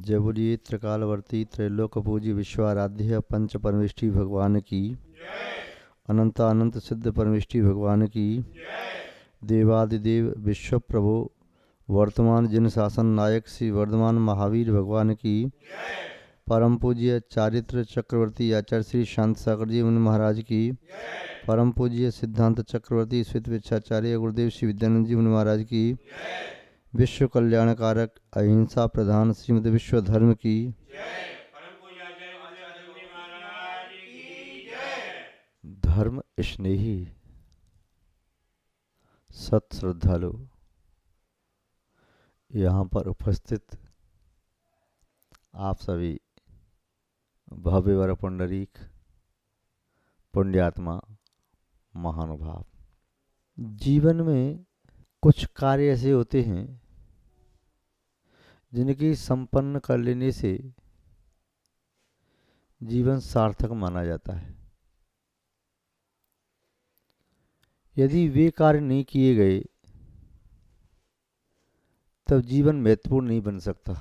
जय बोलिए त्रिकालवर्ती त्रैलोकपूजी विश्वाराध्य पंच परमेष्ठी भगवान की, अनंत अनंत सिद्ध परमेष्ठी भगवान की, देवादिदेव विश्व प्रभु वर्तमान जिन शासन नायक श्री वर्धमान महावीर भगवान की, परम पूज्य चारित्र चक्रवर्ती आचार्य श्री शांत सागर जी मुनि महाराज की, परम पूज्य सिद्धांत चक्रवर्ती श्वेत विच्छाचार्य गुरुदेव श्री विद्यानंद जी मुनि महाराज की, विश्व कल्याणकारक अहिंसा प्रधान श्रीमद विश्व धर्म की, धर्म स्नेही सत श्रद्धालु यहाँ पर उपस्थित आप सभी भव्यवर पुंडरीक पुण्यात्मा महानुभाव, जीवन में कुछ कार्य ऐसे होते हैं जिनकी संपन्न कर लेने से जीवन सार्थक माना जाता है। यदि वे कार्य नहीं किए गए तब जीवन महत्वपूर्ण नहीं बन सकता।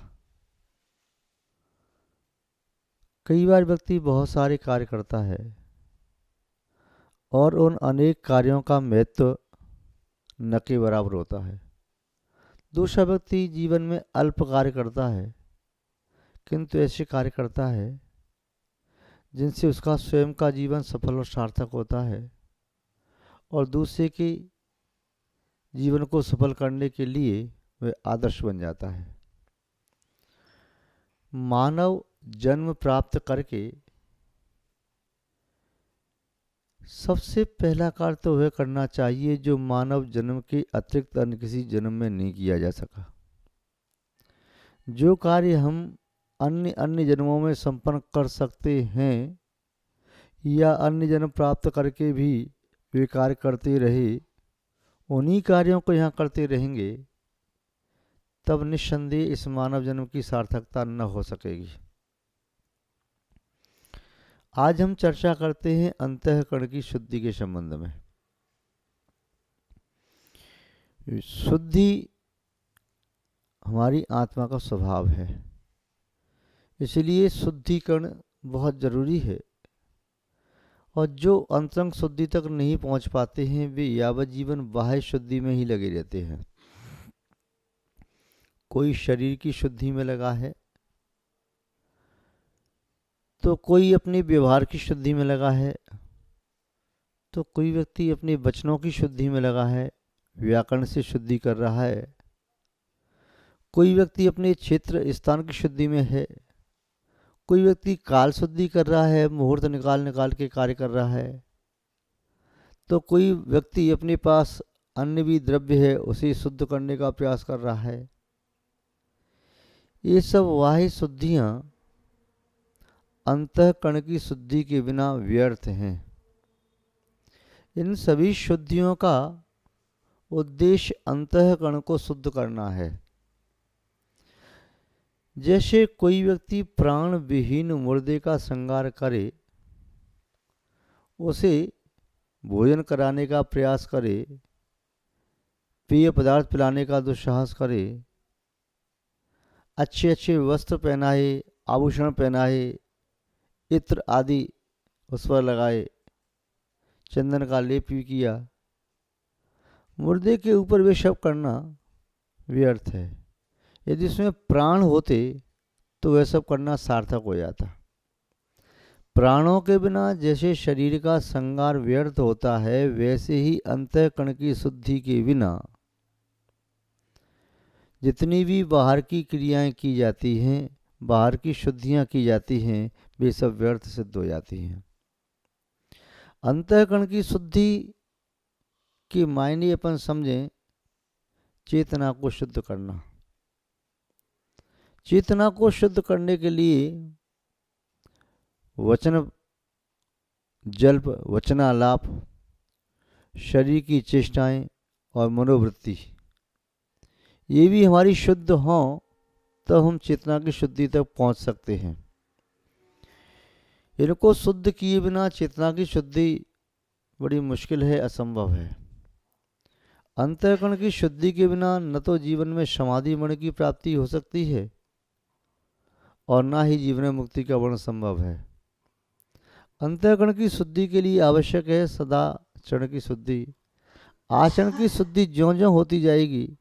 कई बार व्यक्ति बहुत सारे कार्य करता है और उन अनेक कार्यों का महत्व न के बराबर होता है। दूसरा व्यक्ति जीवन में अल्प कार्य करता है किंतु ऐसे कार्य करता है जिनसे उसका स्वयं का जीवन सफल और सार्थक होता है और दूसरे के जीवन को सफल करने के लिए वह आदर्श बन जाता है। मानव जन्म प्राप्त करके सबसे पहला कार्य तो वह करना चाहिए जो मानव जन्म के अतिरिक्त अन्य किसी जन्म में नहीं किया जा सका। जो कार्य हम अन्य जन्मों में संपन्न कर सकते हैं या अन्य जन्म प्राप्त करके भी वे कार्य करते रहे, उन्हीं कार्यों को यहाँ करते रहेंगे तब निस्संदेह इस मानव जन्म की सार्थकता न हो सकेगी। आज हम चर्चा करते हैं अंतःकरण की शुद्धि के संबंध में। शुद्धि हमारी आत्मा का स्वभाव है, इसलिए शुद्धिकरण बहुत जरूरी है। और जो अंतरंग शुद्धि तक नहीं पहुंच पाते हैं वे यावत जीवन बाह्य शुद्धि में ही लगे रहते हैं। कोई शरीर की शुद्धि में लगा है तो कोई अपने व्यवहार की शुद्धि में लगा है, तो कोई व्यक्ति अपने वचनों की शुद्धि में लगा है, व्याकरण से शुद्धि कर रहा है, कोई व्यक्ति अपने क्षेत्र स्थान की शुद्धि में है, कोई व्यक्ति काल शुद्धि कर रहा है, मुहूर्त निकाल के कार्य कर रहा है, तो कोई व्यक्ति अपने पास अन्य भी द्रव्य है उसे शुद्ध करने का प्रयास कर रहा है। ये सब बाह्य शुद्धियाँ अंतःकरण की शुद्धि के बिना व्यर्थ हैं। इन सभी शुद्धियों का उद्देश्य अंतःकरण को शुद्ध करना है। जैसे कोई व्यक्ति प्राण विहीन मुर्दे का श्रृंगार करे, उसे भोजन कराने का प्रयास करे, पेय पदार्थ पिलाने का दुस्साहस करे, अच्छे अच्छे वस्त्र पहनाए, आभूषण पहनाए, इत्र आदि उस पर लगाए, चंदन का लेप भी किया, मुर्दे के ऊपर वे सब करना व्यर्थ है। यदि उसमें प्राण होते तो वह सब करना सार्थक हो जाता। प्राणों के बिना जैसे शरीर का श्रृंगार व्यर्थ होता है, वैसे ही अंतःकरण की शुद्धि के बिना जितनी भी बाहर की क्रियाएं की जाती हैं, बाहर की शुद्धियां की जाती हैं, वे सब व्यर्थ सिद्ध हो जाती हैं। अंतःकरण की शुद्धि के मायने अपन समझें चेतना को शुद्ध करना। चेतना को शुद्ध करने के लिए वचन जल्प, वचनालाप, शरीर की चेष्टाएं और मनोवृत्ति ये भी हमारी शुद्ध हों तो हम चेतना की शुद्धि तक पहुंच सकते हैं। इनको शुद्ध किए बिना चेतना की शुद्धि बड़ी मुश्किल है, असंभव है। अंतःकरण की शुद्धि के बिना न तो जीवन में समाधि मन की प्राप्ति हो सकती है और ना ही जीवन में मुक्ति का वर्णन संभव है। अंतःकरण की शुद्धि के लिए आवश्यक है सदाचरण की शुद्धि। आचरण की शुद्धि ज्यों ज्यों होती जाएगी,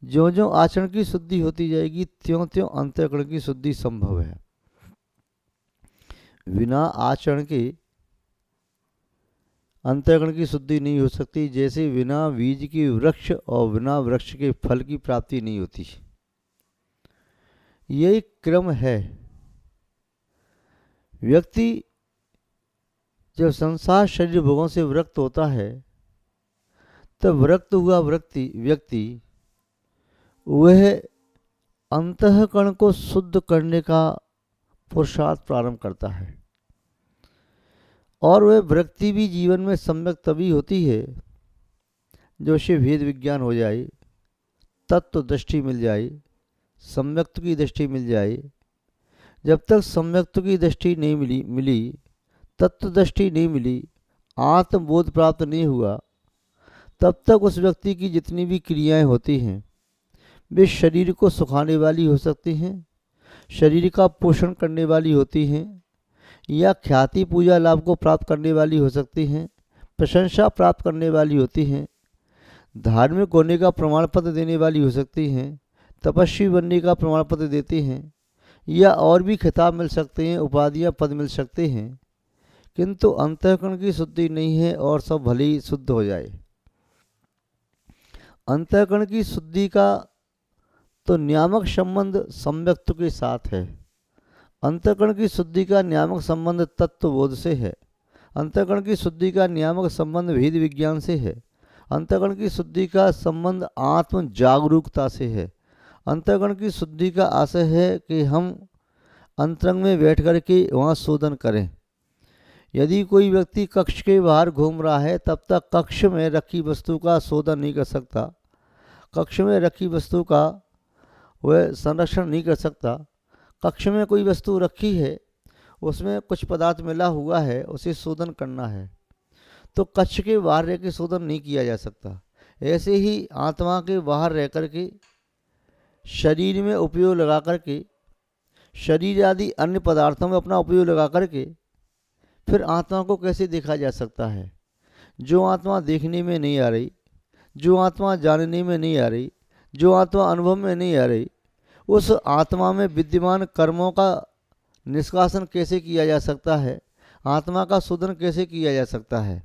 ज्यों ज्यों आचरण की शुद्धि होती जाएगी, त्यों त्यों अंतःकरण की शुद्धि संभव है। बिना आचरण के अंतःकरण की शुद्धि नहीं हो सकती, जैसे बिना बीज के वृक्ष और बिना वृक्ष के फल की प्राप्ति नहीं होती। यही क्रम है। व्यक्ति जब संसार शरीर भोगों से विरक्त होता है, तब विरक्त हुआ व्यक्ति वह अंतःकरण को शुद्ध करने का पुरुषार्थ प्रारंभ करता है। और वह विरक्ति भी जीवन में सम्यक तभी होती है जो उसे भेद विज्ञान हो जाए, तत्व दृष्टि मिल जाए, सम्यक्त्व की दृष्टि मिल जाए। जब तक सम्यक्त्व की दृष्टि नहीं मिली, तत्व दृष्टि नहीं मिली, आत्मबोध प्राप्त नहीं हुआ, तब तक उस व्यक्ति की जितनी भी क्रियाएं होती हैं वे शरीर को सुखाने वाली हो सकती हैं, शरीर का पोषण करने वाली होती हैं, या ख्याति पूजा लाभ को प्राप्त करने वाली हो सकती हैं, प्रशंसा प्राप्त करने वाली होती हैं, धार्मिक होने का प्रमाण पत्र देने वाली हो सकती हैं, तपस्वी बनने का प्रमाण पत्र देती हैं, या और भी खिताब मिल सकते हैं, उपाधियां पद मिल सकते हैं। किंतु अंतःकरण की शुद्धि नहीं है और सब भले ही शुद्ध हो जाए। अंतःकरण की शुद्धि का तो नियामक संबंध सम्यक्त्व के साथ है। अंतःकरण की शुद्धि का नियामक संबंध तत्वबोध से है। अंतःकरण की शुद्धि का नियामक संबंध भेद विज्ञान से है। अंतःकरण की शुद्धि का संबंध आत्म जागरूकता से है। अंतःकरण की शुद्धि का आशय है कि हम अंतरंग में बैठ कर के वहाँ शोधन करें। यदि कोई व्यक्ति कक्ष के बाहर घूम रहा है, तब तक कक्ष में रखी वस्तु का शोधन नहीं कर सकता, कक्ष में रखी वस्तु का वह संरक्षण नहीं कर सकता। कक्ष में कोई वस्तु रखी है, उसमें कुछ पदार्थ मिला हुआ है, उसे शोधन करना है, तो कक्ष के बाहर रह के शोधन नहीं किया जा सकता। ऐसे ही आत्मा के बाहर रह कर के शरीर में उपयोग लगा करके, शरीर आदि अन्य पदार्थों में अपना उपयोग लगा करके फिर आत्मा को कैसे देखा जा सकता है? जो आत्मा देखने में नहीं आ रही, जो आत्मा जानने में नहीं आ रही, जो आत्मा अनुभव में नहीं आ रही, उस आत्मा में विद्यमान कर्मों का निष्कासन कैसे किया जा सकता है? आत्मा का शोधन कैसे किया जा सकता है?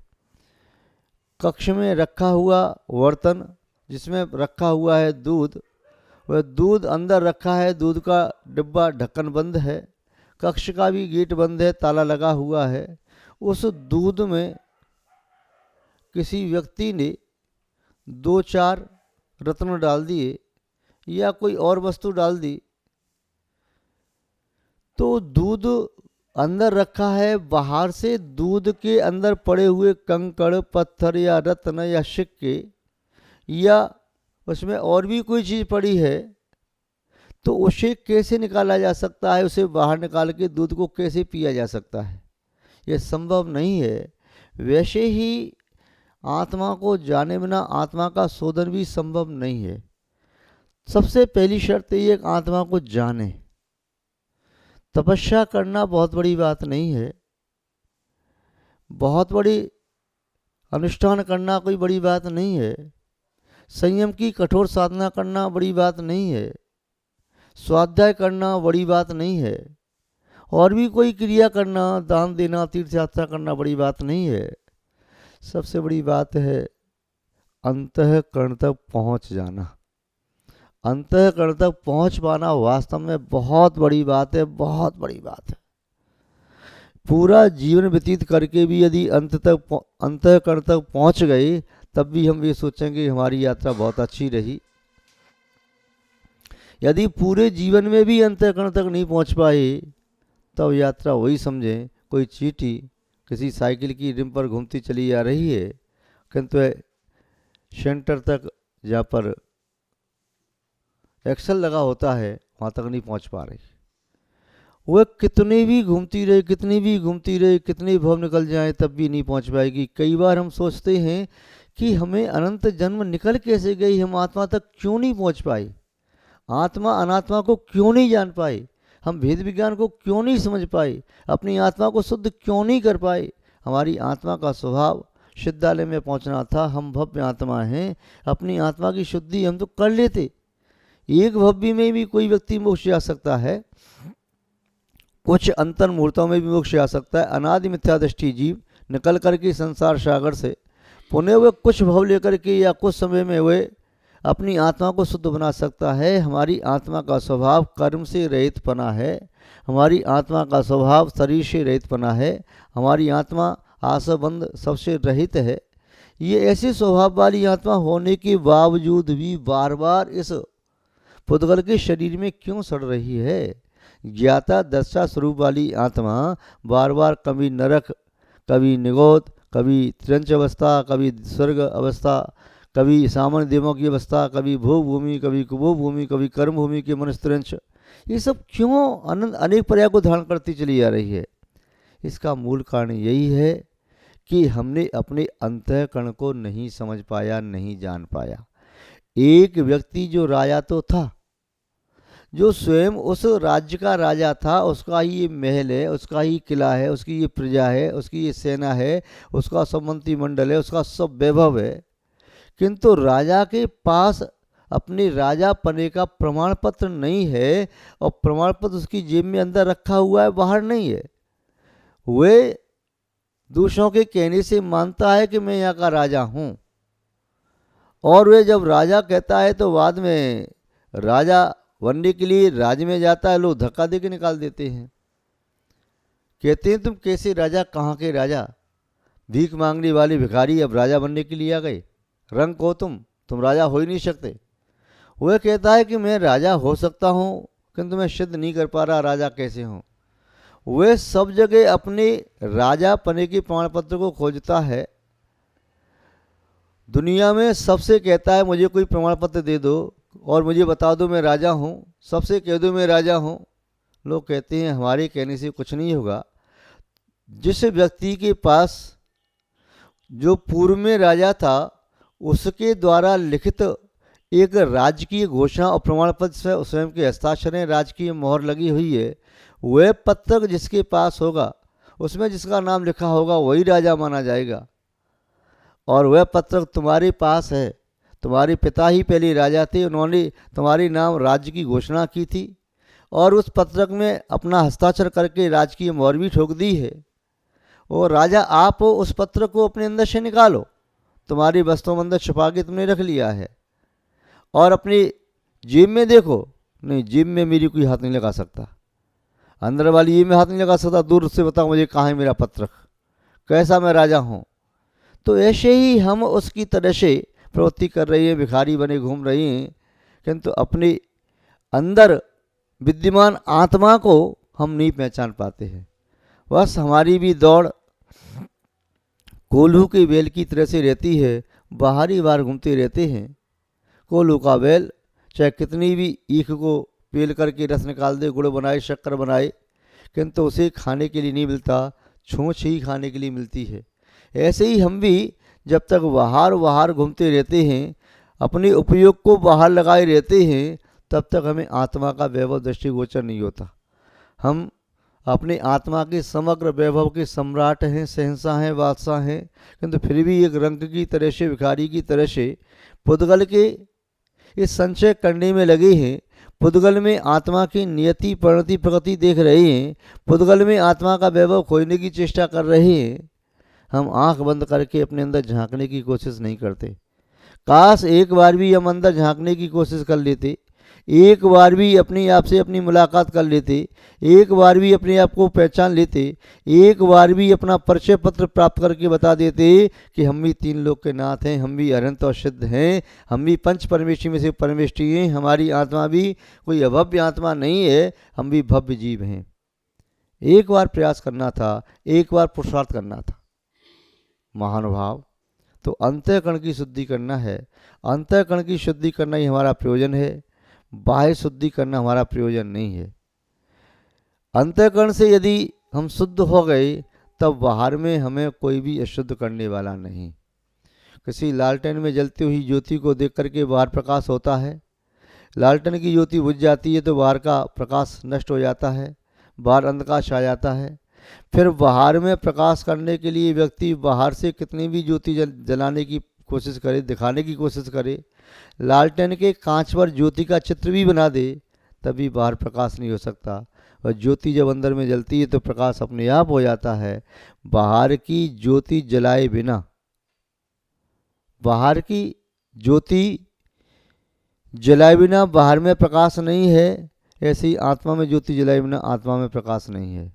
कक्ष में रखा हुआ बर्तन जिसमें रखा हुआ है दूध, वह दूध अंदर रखा है, दूध का डिब्बा ढक्कन बंद है, कक्ष का भी गेट बंद है, ताला लगा हुआ है। उस दूध में किसी व्यक्ति ने 2-4 रत्न डाल दिए या कोई और वस्तु डाल दी, तो दूध अंदर रखा है, बाहर से दूध के अंदर पड़े हुए कंकड़ पत्थर या रत्न या सिक्के या उसमें और भी कोई चीज़ पड़ी है, तो उसे कैसे निकाला जा सकता है? उसे बाहर निकाल के दूध को कैसे पिया जा सकता है? यह संभव नहीं है। वैसे ही आत्मा को जाने बिना आत्मा का शोधन भी संभव नहीं है। सबसे पहली शर्त ये आत्मा को जाने। तपस्या करना बहुत बड़ी बात नहीं है, बहुत बड़ी अनुष्ठान करना कोई बड़ी बात नहीं है, संयम की कठोर साधना करना बड़ी बात नहीं है, स्वाध्याय करना बड़ी बात नहीं है, और भी कोई क्रिया करना, दान देना, तीर्थ यात्रा करना बड़ी बात नहीं है। सबसे बड़ी बात है अंतःकरण तक पहुंच जाना। अंतःकरण तक पहुंच पाना वास्तव में बहुत बड़ी बात है, बहुत बड़ी बात है। पूरा जीवन व्यतीत करके भी यदि अंतःकरण तक पहुंच गए, तब भी हम ये सोचेंगे हमारी यात्रा बहुत अच्छी रही। यदि पूरे जीवन में भी अंतःकरण तक नहीं पहुंच पाए, तब यात्रा वही समझें कोई चींटी किसी साइकिल की रिम पर घूमती चली आ रही है, किंतु सेंटर तक जहाँ पर एक्सल लगा होता है वहाँ तक नहीं पहुँच पा रही। वह कितनी भी घूमती रहे, कितनी भी घूमती रहे, कितने भव निकल जाए, तब भी नहीं पहुँच पाएगी। कई बार हम सोचते हैं कि हमें अनंत जन्म निकल कैसे गई, हम आत्मा तक क्यों नहीं पहुँच पाए, आत्मा अनात्मा को क्यों नहीं जान पाए। हम भेद विज्ञान को क्यों नहीं समझ पाए, अपनी आत्मा को शुद्ध क्यों नहीं कर पाए। हमारी आत्मा का स्वभाव सिद्धालय में पहुंचना था। हम भव्य आत्मा हैं, अपनी आत्मा की शुद्धि हम तो कर लेते। एक भव्य में भी कोई व्यक्ति मोक्ष जा सकता है, कुछ अंतर मुहूर्तों में भी मोक्ष आ सकता है। अनादि मिथ्या दृष्टि जीव निकल करके संसार सागर से पुण्य हुए कुछ भव लेकर के या कुछ समय में हुए अपनी आत्मा को शुद्ध बना सकता है। हमारी आत्मा का स्वभाव कर्म से रहित पना है, हमारी आत्मा का स्वभाव शरीर से रहित पना है, हमारी आत्मा आशाबंध सबसे रहित है। ये ऐसे स्वभाव वाली आत्मा होने के बावजूद भी बार बार इस पुद्गल के शरीर में क्यों सड़ रही है। ज्ञाता दशा स्वरूप वाली आत्मा बार बार कभी नरक, कभी निगोद, कभी त्रिंच अवस्था, कभी स्वर्ग अवस्था, कभी सामान्य देवों की अवस्था, कभी भू भूमि, कभी कुभो भूमि, कभी कर्म भूमि के मनुष्य त्रिंच, ये सब क्यों अनेक पर्याय को धारण करती चली जा रही है। इसका मूल कारण यही है कि हमने अपने अंतःकरण को नहीं समझ पाया, नहीं जान पाया। एक व्यक्ति जो राजा तो था, जो स्वयं उस राज्य का राजा था, उसका ही ये महल है, उसका ही किला है, उसकी ये प्रजा है, उसकी ये सेना है, उसका सब मंत्रिमंडल है, उसका सब वैभव है, किंतु राजा के पास अपने राजा पने का प्रमाण पत्र नहीं है और प्रमाण पत्र उसकी जेब में अंदर रखा हुआ है, बाहर नहीं है। वे दूसरों के कहने से मानता है कि मैं यहाँ का राजा हूँ, और वे जब राजा कहता है तो बाद में राजा बनने के लिए राज्य में जाता है, लोग धक्का दे के निकाल देते हैं। कहते हैं तुम कैसे राजा, कहाँ के राजा, भीख मांगने वाले भिखारी अब राजा बनने के लिए आ गए, रंग को तुम राजा हो ही नहीं सकते। वह कहता है कि मैं राजा हो सकता हूँ, किंतु मैं सिद्ध नहीं कर पा रहा राजा कैसे हूँ। वह सब जगह अपने राजा पने के प्रमाण पत्र को खोजता है, दुनिया में सबसे कहता है मुझे कोई प्रमाण पत्र दे दो और मुझे बता दो मैं राजा हूँ, सबसे कह दो मैं राजा हूँ। लोग कहते हैं हमारे कहने से कुछ नहीं होगा। जिस व्यक्ति के पास जो पूर्व में राजा था उसके द्वारा लिखित एक राजकीय घोषणा और प्रमाण पत्र स्वयं के हस्ताक्षर हैं, राजकीय मोहर लगी हुई है, वह पत्रक जिसके पास होगा उसमें जिसका नाम लिखा होगा वही राजा माना जाएगा। और वह पत्रक तुम्हारे पास है, तुम्हारे पिता ही पहले राजा थे, उन्होंने तुम्हारे नाम राज्य की घोषणा की थी और उस पत्रक में अपना हस्ताक्षर करके राजकीय मोहर भी ठोक दी है। और राजा आप उस पत्र को अपने अंदर से निकालो, तुम्हारी वस्तुओं में अंदर छुपा के तुमने रख लिया है, और अपनी जेब में देखो, नहीं जेब में मेरी कोई हाथ नहीं लगा सकता, अंदर वाली ये में हाथ नहीं लगा सकता, दूर से बताओ मुझे कहाँ है मेरा पत्रक, कैसा मैं राजा हूँ। तो ऐसे ही हम उसकी तरह से प्रवृत्ति कर रही है, भिखारी बने घूम रही हैं, किंतु अपने अंदर विद्यमान आत्मा को हम नहीं पहचान पाते हैं। बस हमारी भी दौड़ कोल्हू के बैल की तरह से रहती है, बाहरी बार घूमते रहते हैं। कोल्हू का बैल चाहे कितनी भी ईख को पेल करके रस निकाल दे, गुड़ बनाए, शक्कर बनाए, किंतु उसे खाने के लिए नहीं मिलता, छूछ ही खाने के लिए मिलती है। ऐसे ही हम भी जब तक बाहर घूमते रहते हैं, अपने उपयोग को बाहर लगाए रहते हैं, तब तक हमें आत्मा का वैभव दृष्टिगोचर नहीं होता। हम अपने आत्मा के समग्र वैभव के सम्राट हैं, शहंशाह हैं, बादशाह हैं, किंतु फिर भी एक रंग की तरह से, भिखारी की तरह से पुद्गल के इस संचय करने में लगे हैं। पुद्गल में आत्मा की नियति परिणति प्रगति देख रहे हैं, पुद्गल में आत्मा का वैभव खोजने की चेष्टा कर रहे हैं। हम आंख बंद करके अपने अंदर झांकने की कोशिश नहीं करते। काश एक बार भी हम अंदर झांकने की कोशिश कर लेते, एक बार भी अपने आप से अपनी मुलाकात कर लेते, एक बार भी अपने आप को पहचान लेते, एक बार भी अपना परिचय पत्र प्राप्त करके बता देते कि हम भी तीन लोक के नाथ हैं, हम भी अनंत और सिद्ध हैं, हम भी पंच परमेष्ठी में से परमेष्ठी हैं, हमारी आत्मा भी कोई अभव्य आत्मा नहीं है, हम भी भव्य जीव हैं। एक बार प्रयास करना था, एक बार पुरुषार्थ करना था। महानुभाव, तो अंतःकरण की शुद्धि करना है, अंतःकरण की शुद्धि करना ही हमारा प्रयोजन है, बाह्य शुद्धि करना हमारा प्रयोजन नहीं है। अंतःकरण से यदि हम शुद्ध हो गए तब बाहर में हमें कोई भी अशुद्ध करने वाला नहीं। किसी लालटेन में जलती हुई ज्योति को देख करके बाहर प्रकाश होता है, लालटेन की ज्योति बुझ जाती है तो बाहर का प्रकाश नष्ट हो जाता है, बाहर अंधकार छा जाता है। फिर बाहर में प्रकाश करने के लिए व्यक्ति बाहर से कितनी भी ज्योति जलाने की कोशिश करे, दिखाने की कोशिश करे, लालटेन के कांच पर ज्योति का चित्र भी बना दे, तभी बाहर प्रकाश नहीं हो सकता। और ज्योति जब अंदर में जलती है तो प्रकाश अपने आप हो जाता है। बाहर की ज्योति जलाए बिना, बाहर की ज्योति जलाए बिना बाहर में प्रकाश नहीं है, ऐसे ही आत्मा में ज्योति जलाए बिना आत्मा में प्रकाश नहीं है।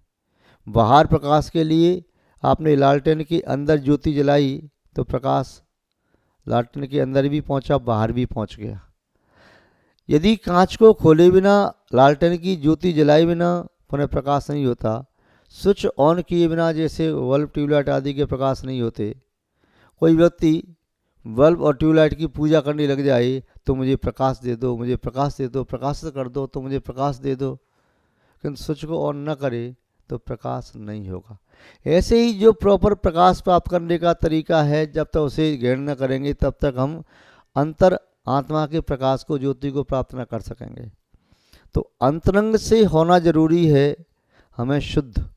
बाहर प्रकाश के लिए आपने लालटेन के अंदर ज्योति जलाई तो प्रकाश लालटेन के अंदर भी पहुंचा, बाहर भी पहुंच गया। यदि कांच को खोले बिना, लालटेन की ज्योति जलाए बिना पुनः प्रकाश नहीं होता, स्विच ऑन किए बिना जैसे बल्ब ट्यूबलाइट आदि के प्रकाश नहीं होते। कोई व्यक्ति बल्ब और ट्यूबलाइट की पूजा करने लग जाए तो मुझे प्रकाश दे दो, मुझे प्रकाश दे दो, प्रकाशित कर दो तो मुझे प्रकाश दे दो, किंतु स्विच को ऑन न करे तो प्रकाश नहीं होगा। ऐसे ही जो प्रॉपर प्रकाश प्राप्त करने का तरीका है, जब तक उसे ग्रहण न करेंगे तब तक हम अंतर आत्मा के प्रकाश को, ज्योति को प्राप्त न कर सकेंगे। तो अंतरंग से होना जरूरी है हमें शुद्ध,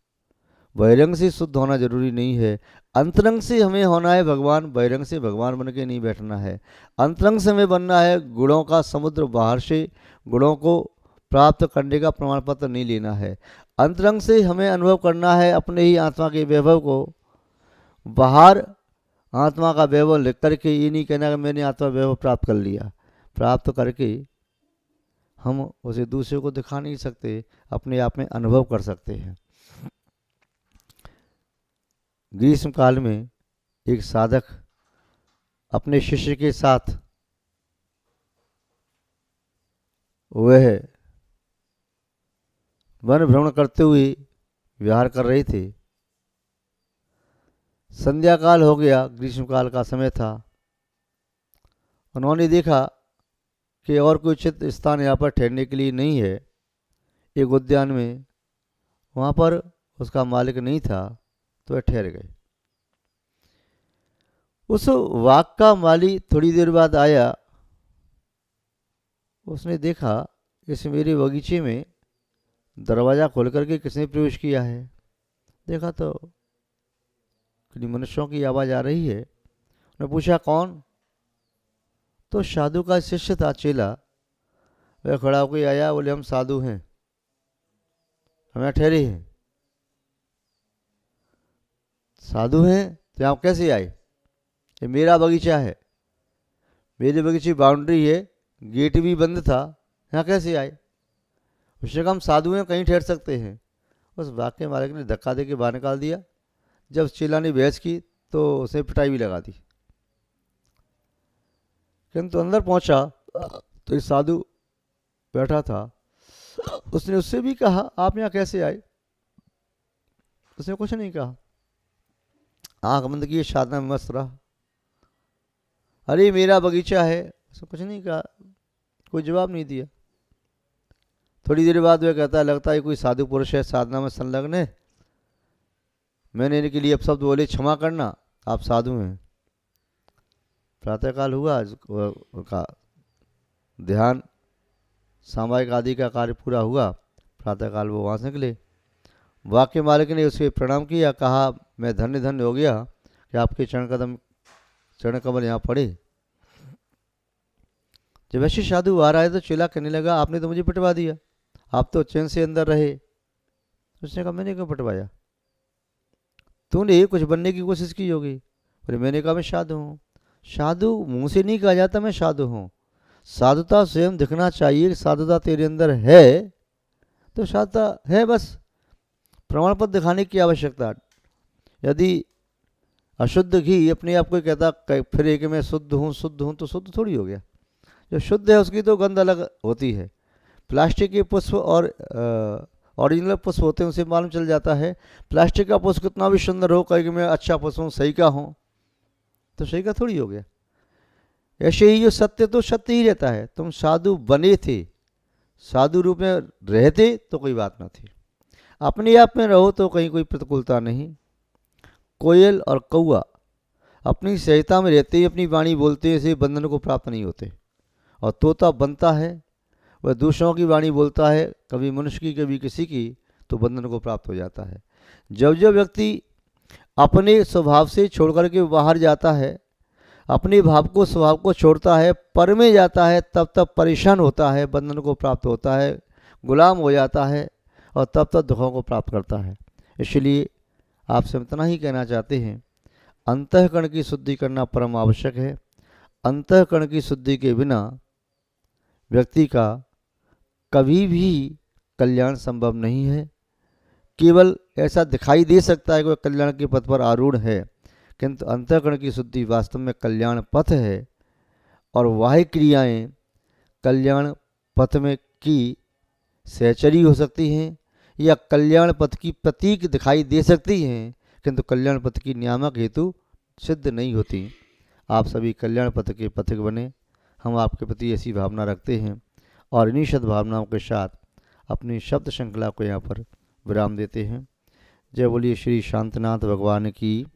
बहिरंग से शुद्ध होना जरूरी नहीं है। अंतरंग से हमें होना है भगवान, बहिरंग से भगवान बन के नहीं बैठना है। अंतरंग से हमें बनना है गुणों का समुद्र, बाहर से गुणों को प्राप्त करने का प्रमाण पत्र नहीं लेना है। अंतरंग से हमें अनुभव करना है अपने ही आत्मा के वैभव को। बाहर आत्मा का वैभव लिख करके ये नहीं कहना कि मैंने आत्मा वैभव प्राप्त कर लिया। प्राप्त करके हम उसे दूसरे को दिखा नहीं सकते, अपने आप में अनुभव कर सकते हैं। ग्रीष्म काल में एक साधक अपने शिष्य के साथ वह वन भ्रमण करते हुए विहार कर रहे थे। संध्या काल हो गया, ग्रीष्म काल का समय था। उन्होंने देखा कि और कोई उचित स्थान यहाँ पर ठहरने के लिए नहीं है। एक उद्यान में वहाँ पर उसका मालिक नहीं था तो वह ठहर गए। उस वाघ का माली थोड़ी देर बाद आया। उसने देखा इस मेरे बगीचे में दरवाज़ा खोल करके किसने प्रवेश किया है। देखा तो किन्हीं मनुष्यों की आवाज़ आ रही है। उन्होंने पूछा कौन? तो साधु का शिष्य था, चेला। वह खड़ा होकर आया, बोले हम साधु हैं, हम यहाँ ठहरे हैं। साधु हैं तो यहाँ कैसे आए? ये मेरा बगीचा है, मेरे बगीचे बाउंड्री है, गेट भी बंद था, यहाँ कैसे आए? उसने कहा हम साधु हैं, कहीं ठहर सकते हैं। उस बाघ के मालिक ने धक्का दे के बाहर निकाल दिया। जब चेला ने बहस की तो उसे पिटाई भी लगा दी। किंतु अंदर पहुंचा तो एक साधु बैठा था। उसने उससे भी कहा आप यहाँ कैसे आए? उसने कुछ नहीं कहा, आंख बंद किए साधना में मस्त रहा। अरे मेरा बगीचा है, उसने कुछ नहीं कहा, कोई जवाब नहीं दिया। थोड़ी देर बाद वह कहता है लगता है कोई साधु पुरुष है, साधना में संलग्न है। मैंने इनके लिए अपशब्द बोले, क्षमा करना, आप साधु हैं। प्रातःकाल हुआ, उनका ध्यान सामायिक आदि का कार्य पूरा हुआ। प्रातःकाल वो वहाँ से निकले। वाक्य मालिक ने उसे प्रणाम किया, कहा मैं धन्य धन्य हो गया कि आपके चरण कमल यहाँ पड़े। जब ऐसे साधु आ रहा है तो चेला कहने लगा आपने तो मुझे पिटवा दिया, आप तो चैन से अंदर रहे। उसने कहा मैंने क्यों पिटवाया? तूने कुछ बनने की कोशिश की होगी। फिर मैंने कहा मैं साधु हूँ। साधु मुंह से नहीं कहा जाता मैं साधु हूँ, साधुता स्वयं दिखना चाहिए। साधुता तेरे अंदर है तो साधुता है, बस प्रमाण पत्र दिखाने की आवश्यकता। यदि अशुद्ध घी अपने आप को कहता फिर कि मैं शुद्ध हूँ तो शुद्ध थोड़ी हो गया। जो शुद्ध है उसकी तो गंध अलग होती है। प्लास्टिक के पुष्प और ओरिजिनल पुष्प होते हैं, उसे मालूम चल जाता है। प्लास्टिक का पुष्प कितना भी सुंदर हो, कहीं कि मैं अच्छा पुष्प हूँ, सही का हूँ, तो सही का थोड़ी हो गया। ऐसे ही जो सत्य तो सत्य ही रहता है। तुम साधु बने थे, साधु रूप में रहते तो कोई बात ना थी। अपने आप में रहो तो कहीं कोई प्रतिकूलता नहीं। कोयल और कौआ अपनी सहजता में रहते ही अपनी वाणी बोलते हैं, इसे बंधन को प्राप्त नहीं होते। और तोता बनता है वह दूसरों की वाणी बोलता है, कभी मनुष्य की कभी किसी की, तो बंधन को प्राप्त हो जाता है। जब जब व्यक्ति अपने स्वभाव से छोड़ करके बाहर जाता है, अपने भाव को स्वभाव को छोड़ता है, पर में जाता है, तब तब परेशान होता है, बंधन को प्राप्त होता है, गुलाम हो जाता है और तब तब दुखों को प्राप्त करता है। इसलिए आपसे इतना ही कहना चाहते हैं, अंतःकरण की शुद्धि करना परम आवश्यक है। अंतःकरण की शुद्धि के बिना व्यक्ति का कभी भी कल्याण संभव नहीं है। केवल ऐसा दिखाई दे सकता है कि वह कल्याण के पथ पर आरूढ़ है, किंतु अंतःकरण की शुद्धि वास्तव में कल्याण पथ है। और वह क्रियाएं कल्याण पथ में की सहचरी हो सकती हैं या कल्याण पथ की प्रतीक दिखाई दे सकती हैं, किंतु कल्याण पथ की नियामक हेतु सिद्ध नहीं होती। आप सभी कल्याण पथ के पथिक बने, हम आपके प्रति ऐसी भावना रखते हैं और इन्हीं सद्भावनाओं के साथ अपनी शब्द श्रृंखला को यहाँ पर विराम देते हैं। जय बोलिए श्री शांतनाथ भगवान की।